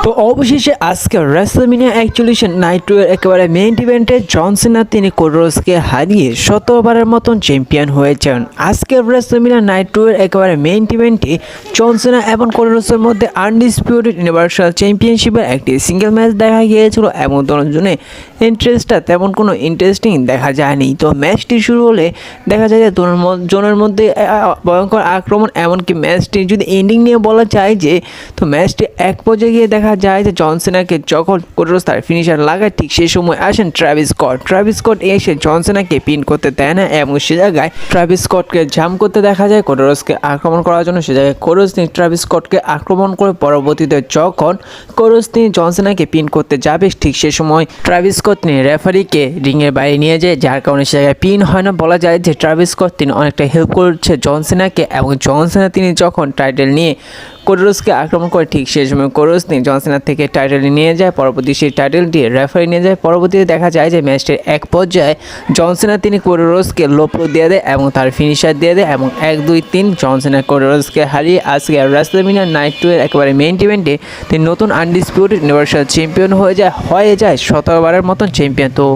তো অবশেষে আজকে রেসলম্যানিয়া 41 নাইট্রোর একেবারে মেইন ইভেন্টে জন সিনা তিনি কোডরসকে হারিয়ে 17বারের মতন চ্যাম্পিয়ন হয়েছেন। আজকের রেসলম্যানিয়া নাইট্রোর একেবারে মেইন ইভেন্টে জন সিনা এবং কোডরসের মধ্যে আনডিসপিউটেড ইউনিভার্সাল চ্যাম্পিয়নশিপের একটি সিঙ্গেল ম্যাচ দেখা গিয়েছিল এবং দুজনে ইন্টারেস্টটা তেমন কোনো ইন্টারেস্টিং দেখা যায়নি। তো ম্যাচটি শুরু হলে দেখা যায় যে জনের মধ্যে ভয়ঙ্কর আক্রমণ, এমনকি ম্যাচটি যদি এন্ডিং নিয়ে বলা যায় যে তো ম্যাচটি এক পর্যায়ে গিয়ে দেখা যায় যে জন সিনাকে যখন কোডরস তার ফিনিশার লাগায় ঠিক সেই সময় আসেন ট্রাভিস স্কট এসে জন সিনাকে পিন করতে দেয় না এবং সে জায়গায় ট্রাভিস স্কটকে জাম্প করতে দেখা যায় কোডরসকে আক্রমণ করার জন্য। সে জায়গায় কোডরস তিনি ট্রাভিস স্কটকে আক্রমণ করে পরবর্তীতে যখন কোডরস তিনি জন সিনাকে পিন করতে যাবে ঠিক সেই সময় ট্রাভিস স্কট তিনি রেফারিকে রিংয়ের বাইরে নিয়ে যায়, যার কারণে সে জায়গায় পিন হয় না। বলা যায় যে ট্রাভিস স্কট তিনি অনেকটা হেল্প করছে জন সিনাকে এবং জন সিনা তিনি যখন টাইটেল নিয়ে কোডরসকে আক্রমণ করে ঠিক সেই সময় কোডরস তিনি জন সিনার থেকে টাইটেল নিয়ে যায়, পরবর্তী সেই টাইটেলটি রেফারি নিয়ে যায়। পরবর্তীতে দেখা যায় যে ম্যাচটির এক পর্যায়ে জন সিনা তিনি কোডরসকে লোপ্রো দিয়ে দেয় এবং তার ফিনিশার দিয়ে দেয় এবং 1-2-3 জন সিনা কোডরসকে হারিয়ে আজকে রেসলম্যানিয়া নাইট 2 এর একেবারে মেইন ইভেন্টে তিনি নতুন আনডিসপিউটেড ইউনিভার্সাল চ্যাম্পিয়ন হয়ে যায় 17বারের মতন চ্যাম্পিয়ন। তো